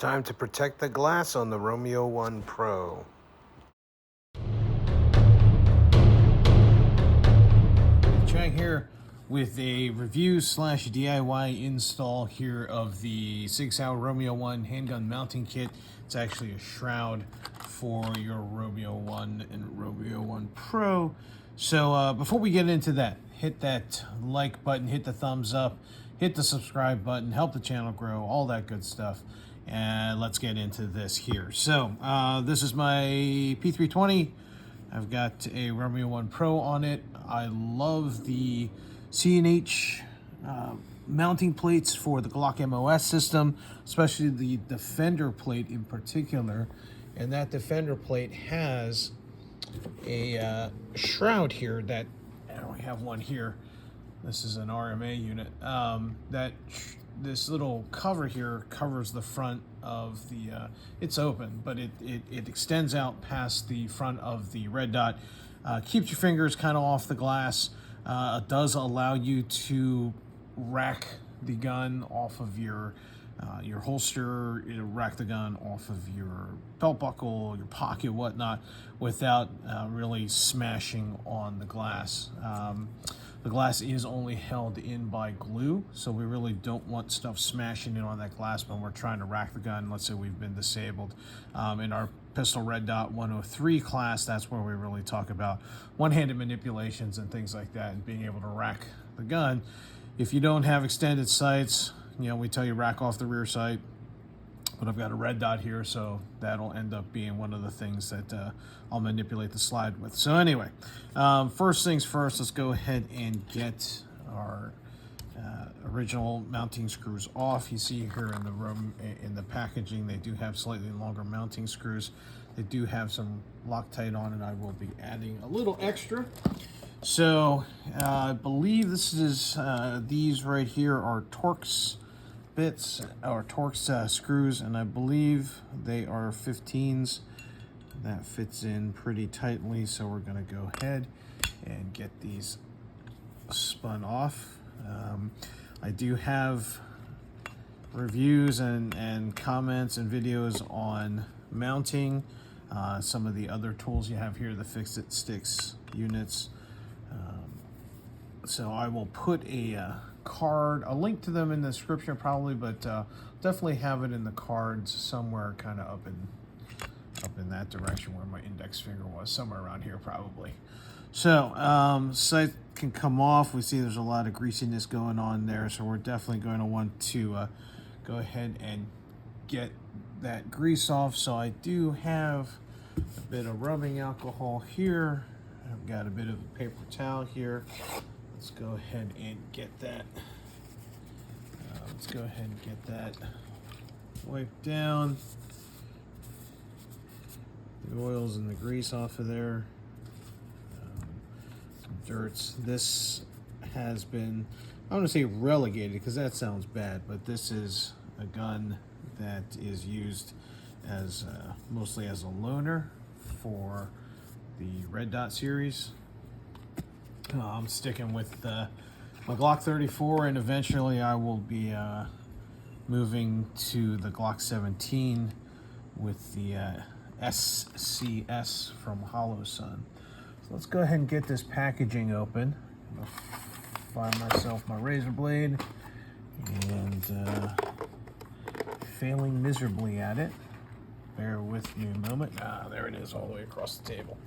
Time to protect the glass on the Romeo 1 Pro. Chang here with a review / DIY install here of the Sig Sauer Romeo 1 handgun mounting kit. It's actually a shroud for your Romeo 1 and Romeo 1 Pro. So before we get into that, hit that like button, hit the thumbs up, hit the subscribe button, help the channel grow, all that good stuff. And let's get into this here. So this is my P320. I've got a Romeo 1 Pro on it. I love the C&H mounting plates for the Glock MOS system, especially the Defender plate in particular. And that Defender plate has a shroud here that, and we have one here. This is an RMA unit. This little cover here covers the front of the, it's open, but it extends out past the front of the red dot. Keeps your fingers kind of off the glass. It does allow you to rack the gun off of your holster, rack the gun off of your belt buckle, your pocket, whatnot, without really smashing on the glass. The glass is only held in by glue, so we really don't want stuff smashing in on that glass when we're trying to rack the gun. Let's say we've been disabled. In our pistol red dot 103 class, that's where we really talk about one-handed manipulations and things like that, and being able to rack the gun. If you don't have extended sights, we tell you rack off the rear sight, but I've got a red dot here, so that'll end up being one of the things that I'll manipulate the slide with. So anyway, first things first, let's go ahead and get our original mounting screws off. You see here in the room, in the packaging, they do have slightly longer mounting screws. They do have some Loctite on it. I will be adding a little extra. So I believe this is, these right here are Torx bits or Torx screws, and I believe they are 15s. That fits in pretty tightly, so we're going to go ahead and get these spun off. I do have reviews and comments and videos on mounting some of the other tools you have here, the Fix-It Sticks units. So I will put a link to them in the description probably, but definitely have it in the cards somewhere, kind of up in that direction where my index finger was, somewhere around here probably. So sight can come off. We see there's a lot of greasiness going on there, so we're definitely going to want to go ahead and get that grease off. So I do have a bit of rubbing alcohol here. I've got a bit of a paper towel here. Let's go ahead and get that. Wiped down. The oils and the grease off of there. Some dirts. This has been, I don't want to say relegated because that sounds bad, but this is a gun that is used as mostly as a loaner for the Red Dot series. I'm sticking with my Glock 34, and eventually I will be moving to the Glock 17 with the SCS from Hollow Sun. So let's go ahead and get this packaging open. I'll find myself my razor blade, and failing miserably at it. Bear with me a moment. There it is, all the way across the table.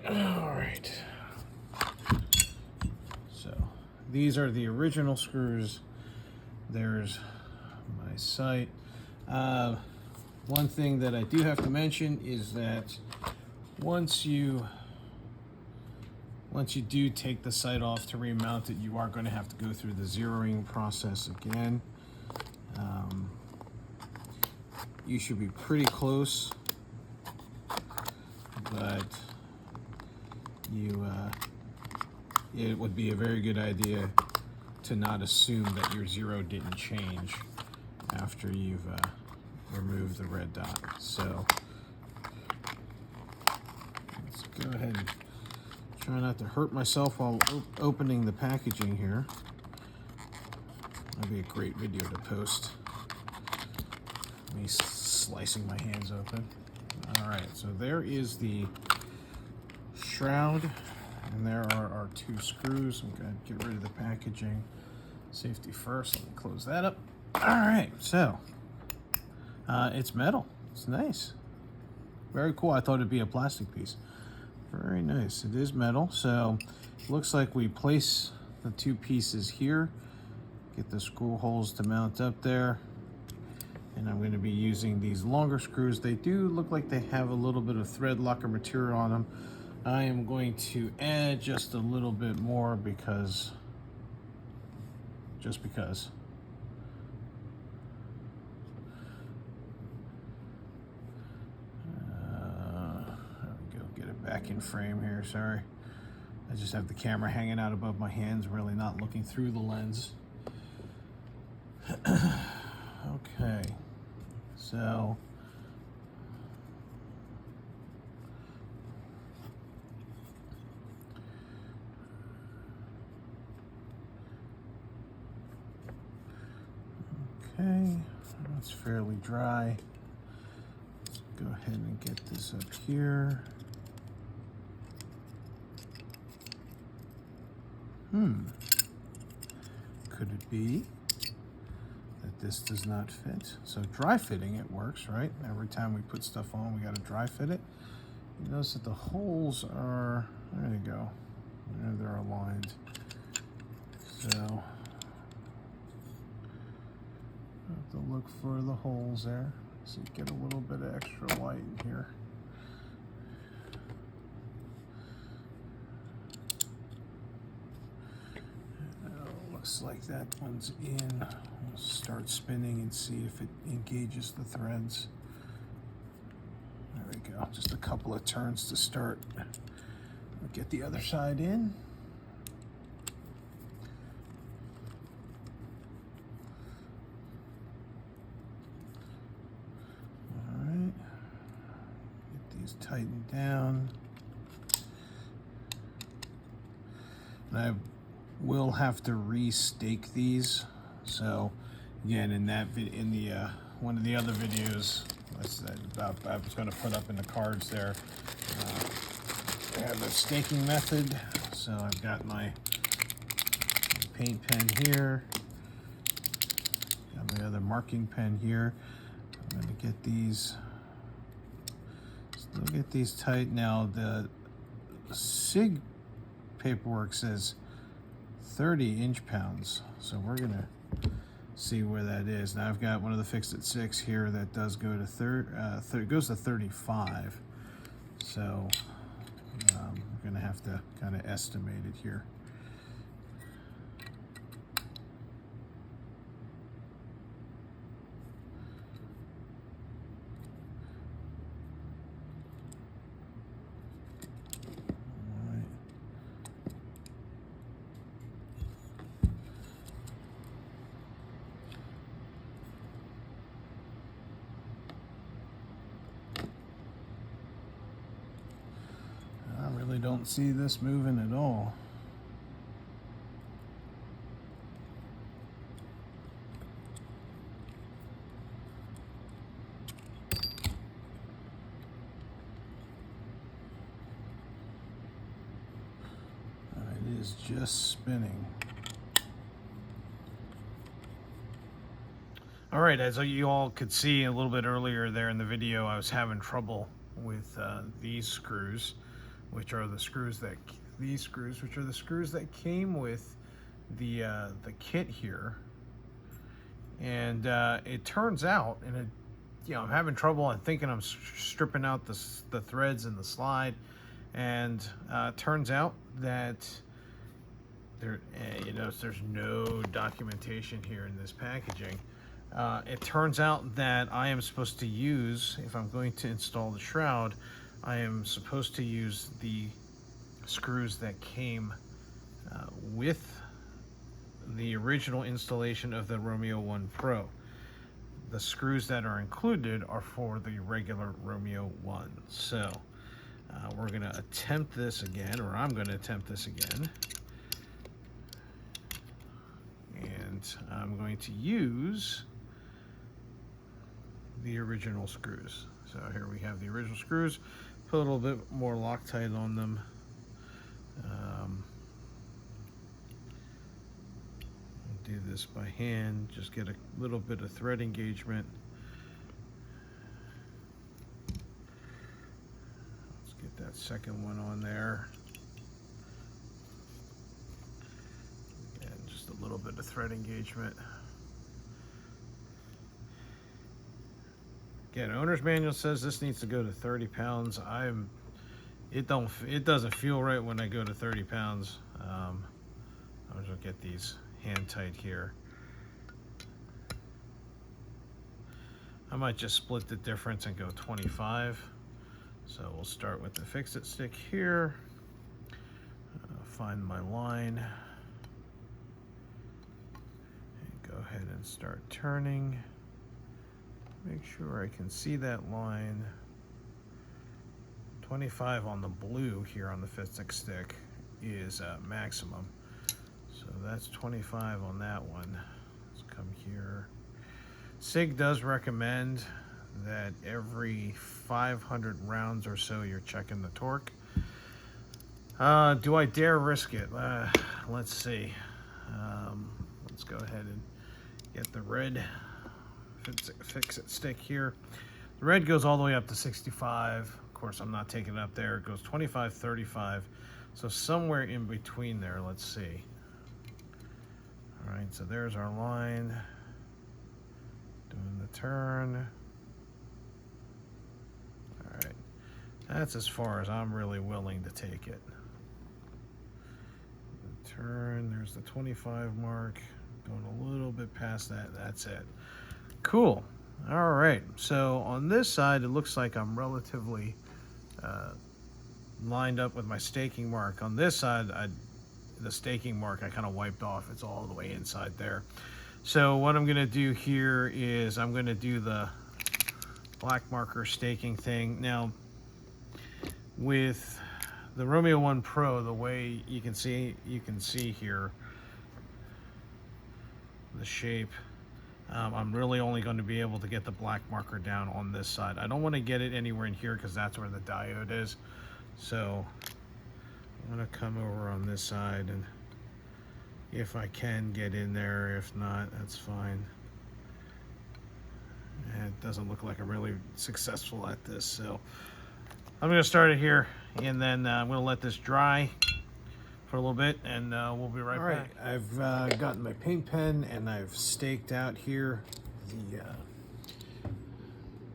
All right. So these are the original screws. There's my sight. One thing that I do have to mention is that once you do take the sight off to remount it, you are going to have to go through the zeroing process again. You should be pretty close, but it would be a very good idea to not assume that your zero didn't change after you've removed the red dot. So let's go ahead and try not to hurt myself while opening the packaging here. That'd be a great video to post. Me slicing my hands open. All right, so there is the shroud, and there are our 2 screws. I'm going to get rid of the packaging. Safety first. Let me close that up. All right, so it's metal. It's nice. Very cool. I thought it'd be a plastic piece. Very nice. It is metal. So it looks like we place the 2 pieces here. Get the screw holes to mount up there. And I'm going to be using these longer screws. They do look like they have a little bit of thread locker material on them. I am going to add just a little bit more because, just because. There we go, get it back in frame here, sorry. I just have the camera hanging out above my hands, really not looking through the lens. Okay, so okay, it's fairly dry. Let's go ahead and get this up here. Could it be that this does not fit? So dry fitting it works, right? Every time we put stuff on, we got to dry fit it. You notice that the holes are, there you go. There they're aligned. So have to look for the holes there. So you get a little bit of extra light in here. Looks like that one's in. We'll start spinning and see if it engages the threads. There we go. Just a couple of turns to start. We'll get the other side in. All right. Get these tightened down. And I will have to restake these. So again, in that one of the other videos I was going to put up in the cards there, I have the staking method. So I've got my paint pen here, got my other marking pen here. I'm going to get these, still get these tight. Now the Sig paperwork says 30 inch-pounds, so we're gonna see where that is. Now I've got one of the fixed at 6 here that does go to goes to 35, so we're gonna have to kind of estimate it here. Don't see this moving at all. It is just spinning. All right, as you all could see a little bit earlier there in the video, I was having trouble with these screws, which are the screws that came with the kit here. And it turns out, and I'm having trouble. I'm thinking I'm stripping out the threads in the slide, and turns out that there's no documentation here in this packaging. It turns out that I am supposed to use, if I'm going to install the shroud, I am supposed to use the screws that came with the original installation of the Romeo 1 Pro. The screws that are included are for the regular Romeo 1. So we're going to attempt this again, or I'm going to attempt this again. And I'm going to use the original screws. So here we have the original screws. Put a little bit more Loctite on them. Do this by hand, just get a little bit of thread engagement. Let's get that second one on there. And just a little bit of thread engagement. Again, owner's manual says this needs to go to 30 pounds. It doesn't feel right when I go to 30 pounds. I'm just gonna get these hand tight here. I might just split the difference and go 25. So we'll start with the fix-it stick here. Find my line. And go ahead and start turning. Make sure I can see that line. 25 on the blue here on the fix-it stick is maximum. So that's 25 on that one. Let's come here. Sig does recommend that every 500 rounds or so you're checking the torque. Do I dare risk it? Let's see. Let's go ahead and get the red fix-it stick here. The red goes all the way up to 65. Of course, I'm not taking it up there. It goes 25, 35. So somewhere in between there, let's see. All right, so there's our line. Doing the turn. All right, that's as far as I'm really willing to take it. The turn, there's the 25 mark. Going a little bit past that, that's it. Cool. All right, so on this side, it looks like I'm relatively lined up with my staking mark. On this side, the staking mark I kind of wiped off. It's all the way inside there. So what I'm going to do here is I'm going to do the black marker staking thing. Now, with the Romeo 1 Pro, the way you can see here the shape. I'm really only going to be able to get the black marker down on this side. I don't want to get it anywhere in here because that's where the diode is. So I'm going to come over on this side, and if I can get in there, if not, that's fine. And it doesn't look like I'm really successful at this, so I'm going to start it here, and then I'm going to let this dry for a little bit, and we'll be right back. I've gotten my paint pen, and I've staked out here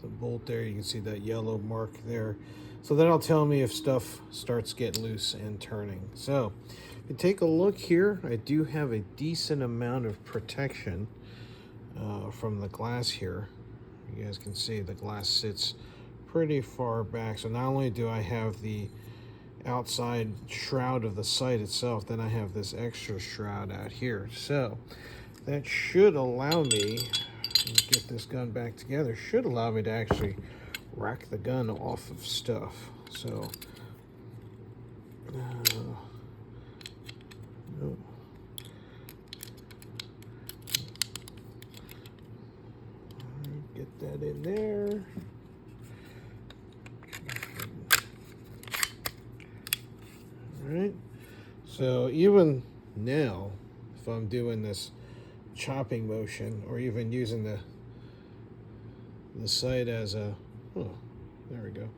the bolt there. You can see that yellow mark there. So that'll tell me if stuff starts getting loose and turning. So if you take a look here, I do have a decent amount of protection from the glass here. You guys can see the glass sits pretty far back. So not only do I have the outside shroud of the sight itself, then I have this extra shroud out here. So that should allow me, let's get this gun back together, should allow me to actually rack the gun off of stuff. So get that in there. All right, so even now, if I'm doing this chopping motion, or even using the sight as a, oh, there we go,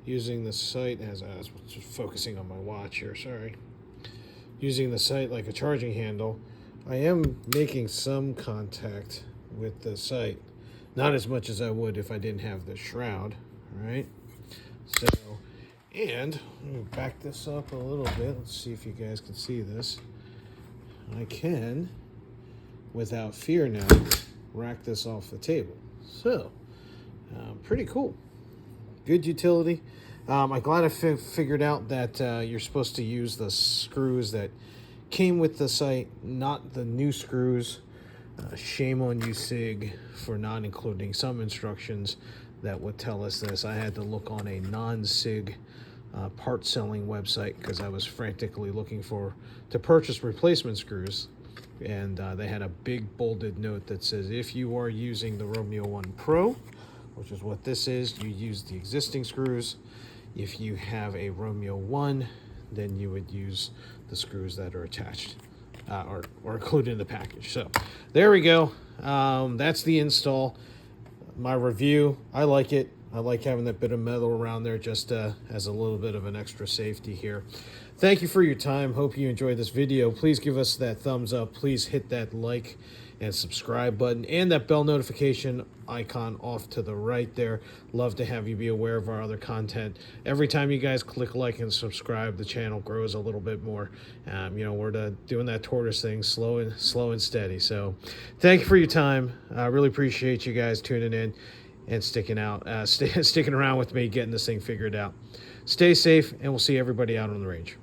using the sight as a, I was just focusing on my watch here, sorry, using the sight like a charging handle, I am making some contact with the sight, not as much as I would if I didn't have the shroud. All right, so, and let me back this up a little bit. Let's see if you guys can see this. I can, without fear now, rack this off the table. So, pretty cool. Good utility. I'm glad I figured out that you're supposed to use the screws that came with the sight, not the new screws. Shame on you, Sig, for not including some instructions that would tell us this. I had to look on a non-Sig part selling website because I was frantically looking to purchase replacement screws, and they had a big bolded note that says, if you are using the Romeo 1 Pro, which is what this is, you use the existing screws. If you have a Romeo 1, then you would use the screws that are attached or included in the package. So there we go. That's the install. My review, I like it. I like having that bit of metal around there just as a little bit of an extra safety here. Thank you for your time. Hope you enjoyed this video. Please give us that thumbs up. Please hit that like and subscribe button and that bell notification icon off to the right there. Love to have you be aware of our other content. Every time you guys click like and subscribe, the channel grows a little bit more. We're doing that tortoise thing slow and steady. So thank you for your time. I really appreciate you guys tuning in and sticking around with me, getting this thing figured out. Stay safe, and we'll see everybody out on the range.